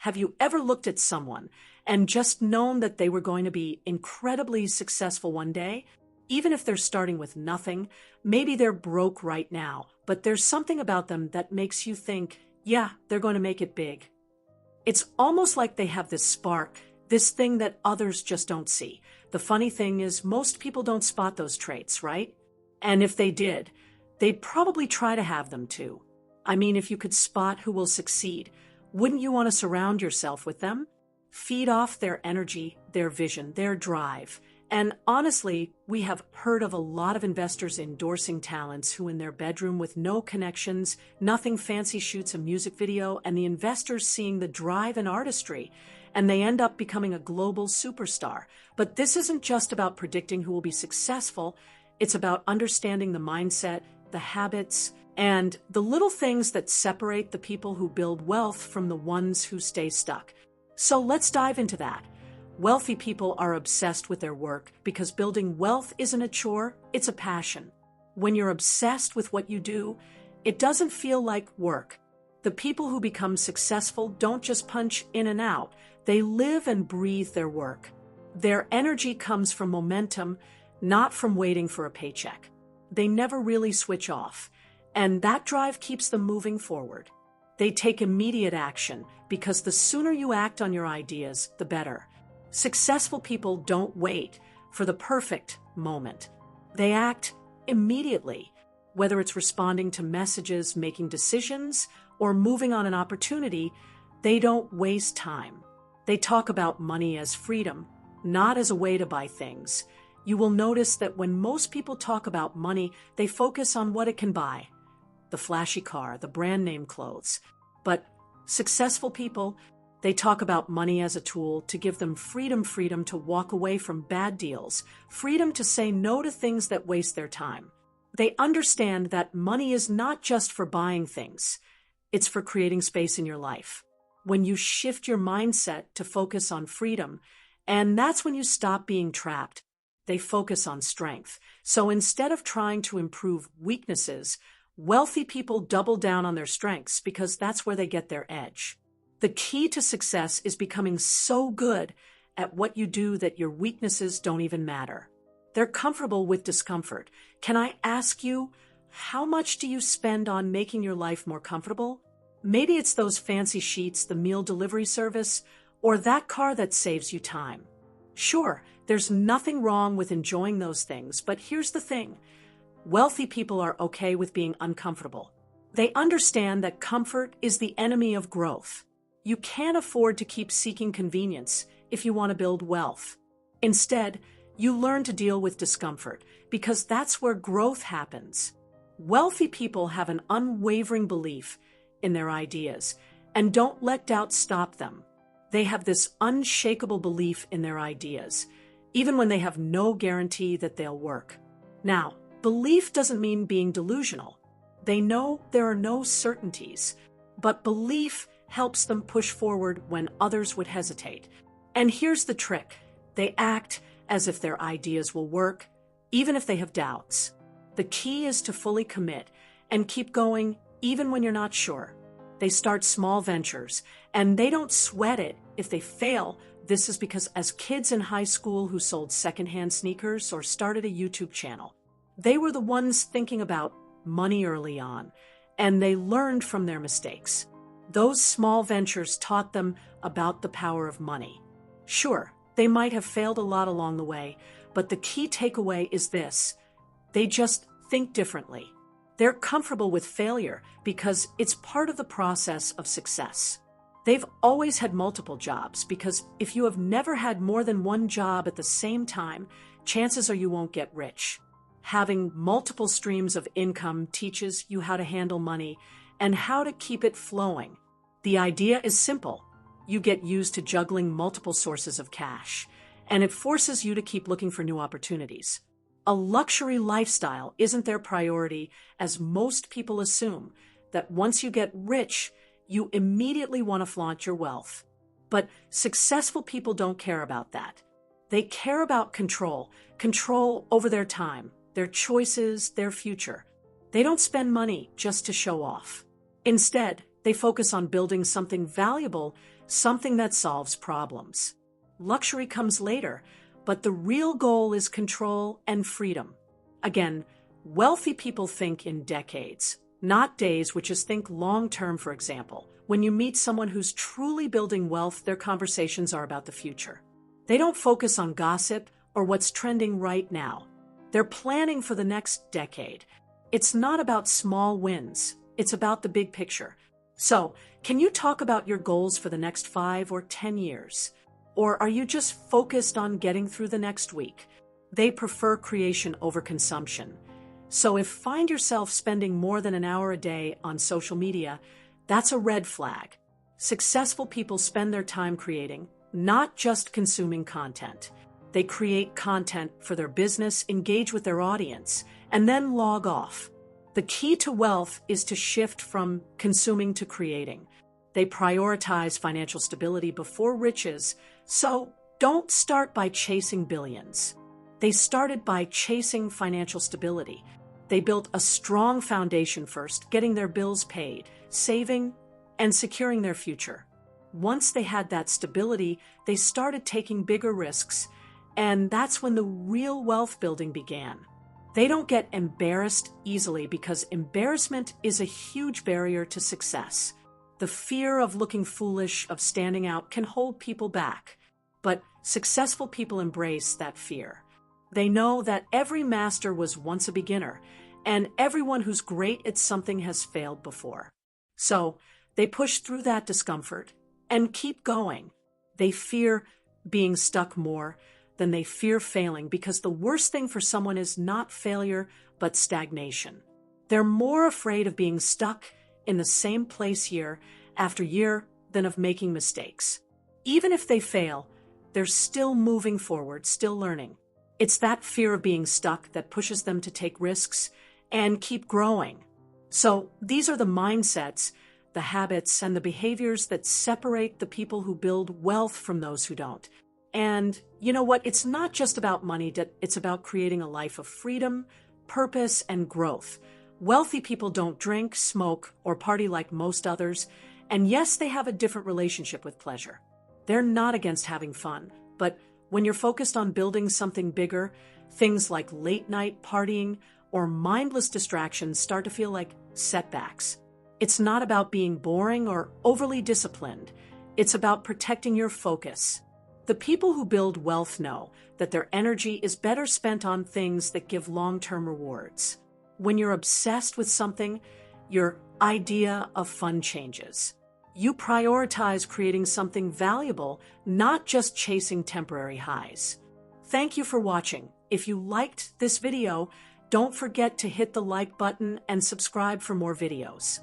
Have you ever looked at someone and just known that they were going to be incredibly successful one day? Even if they're starting with nothing, maybe they're broke right now, but there's something about them that makes you think, yeah, they're going to make it big. It's almost like they have this spark, this thing that others just don't see. The funny thing is, most people don't spot those traits, right? And if they did, they'd probably try to have them too. I mean, if you could spot who will succeed, wouldn't you want to surround yourself with them? Feed off their energy, their vision, their drive. And honestly, we have heard of a lot of investors endorsing talents who in their bedroom with no connections, nothing fancy shoots a music video, and the investors seeing the drive and artistry, and they end up becoming a global superstar. But this isn't just about predicting who will be successful, it's about understanding the mindset, the habits, and the little things that separate the people who build wealth from the ones who stay stuck. So let's dive into that. Wealthy people are obsessed with their work because building wealth isn't a chore, it's a passion. When you're obsessed with what you do, it doesn't feel like work. The people who become successful don't just punch in and out, they live and breathe their work. Their energy comes from momentum, not from waiting for a paycheck. They never really switch off, and that drive keeps them moving forward. They take immediate action because the sooner you act on your ideas, the better. Successful people don't wait for the perfect moment. They act immediately, whether it's responding to messages, making decisions, or moving on an opportunity. They don't waste time. They talk about money as freedom, not as a way to buy things. You will notice that when most people talk about money, they focus on what it can buy. The flashy car, the brand name clothes. But successful people, they talk about money as a tool to give them freedom to walk away from bad deals, freedom to say no to things that waste their time. They understand that money is not just for buying things, it's for creating space in your life. When you shift your mindset to focus on freedom, and that's when you stop being trapped, they focus on strength. So instead of trying to improve weaknesses, wealthy people double down on their strengths because that's where they get their edge. The key to success is becoming so good at what you do that your weaknesses don't even matter. They're comfortable with discomfort. Can I ask you, how much do you spend on making your life more comfortable? Maybe it's those fancy sheets, the meal delivery service, or that car that saves you time. Sure, there's nothing wrong with enjoying those things, but here's the thing. Wealthy people are okay with being uncomfortable. They understand that comfort is the enemy of growth. You can't afford to keep seeking convenience if you want to build wealth. Instead, you learn to deal with discomfort because that's where growth happens. Wealthy people have an unwavering belief in their ideas and don't let doubt stop them. They have this unshakable belief in their ideas, even when they have no guarantee that they'll work. Now, belief doesn't mean being delusional. They know there are no certainties, but belief helps them push forward when others would hesitate. And here's the trick. They act as if their ideas will work, even if they have doubts. The key is to fully commit and keep going even when you're not sure. They start small ventures, and they don't sweat it if they fail. This is because as kids in high school who sold secondhand sneakers or started a YouTube channel, they were the ones thinking about money early on, and they learned from their mistakes. Those small ventures taught them about the power of money. Sure, they might have failed a lot along the way, but the key takeaway is this: they just think differently. They're comfortable with failure because it's part of the process of success. They've always had multiple jobs because if you have never had more than one job at the same time, chances are you won't get rich. Having multiple streams of income teaches you how to handle money and how to keep it flowing. The idea is simple. You get used to juggling multiple sources of cash, and it forces you to keep looking for new opportunities. A luxury lifestyle isn't their priority, as most people assume that once you get rich, you immediately want to flaunt your wealth. But successful people don't care about that. They care about control over their time, their choices, their future. They don't spend money just to show off. Instead, they focus on building something valuable something that solves problems. Luxury comes later, but the real goal is control and freedom. Again, wealthy people think in decades, not days, which is think long-term, for example. When you meet someone who's truly building wealth, their conversations are about the future. They don't focus on gossip or what's trending right now. They're planning for the next decade. It's not about small wins. It's about the big picture. So, can you talk about your goals for the next 5 or 10 years? Or are you just focused on getting through the next week? They prefer creation over consumption. So if find yourself spending more than an hour a day on social media, that's a red flag. Successful people spend their time creating, not just consuming content. They create content for their business, engage with their audience, and then log off. The key to wealth is to shift from consuming to creating. They prioritize financial stability before riches, so don't start by chasing billions. They started by chasing financial stability. They built a strong foundation first, getting their bills paid, saving, and securing their future. Once they had that stability, they started taking bigger risks, and that's when the real wealth building began. They don't get embarrassed easily because embarrassment is a huge barrier to success. The fear of looking foolish, of standing out, can hold people back. But successful people embrace that fear. They know that every master was once a beginner, and everyone who's great at something has failed before. So they push through that discomfort and keep going. They fear being stuck more than they fear failing, because the worst thing for someone is not failure, but stagnation. They're more afraid of being stuck in the same place year after year than of making mistakes. Even if they fail, they're still moving forward, still learning. It's that fear of being stuck that pushes them to take risks and keep growing. So these are the mindsets, the habits, and the behaviors that separate the people who build wealth from those who don't. And you know what? It's not just about money. It's about creating a life of freedom, purpose, and growth. Wealthy people don't drink, smoke, or party like most others. And yes, they have a different relationship with pleasure. They're not against having fun. But when you're focused on building something bigger, things like late-night partying or mindless distractions start to feel like setbacks. It's not about being boring or overly disciplined. It's about protecting your focus. The people who build wealth know that their energy is better spent on things that give long-term rewards. When you're obsessed with something, your idea of fun changes. You prioritize creating something valuable, not just chasing temporary highs. Thank you for watching. If you liked this video, don't forget to hit the like button and subscribe for more videos.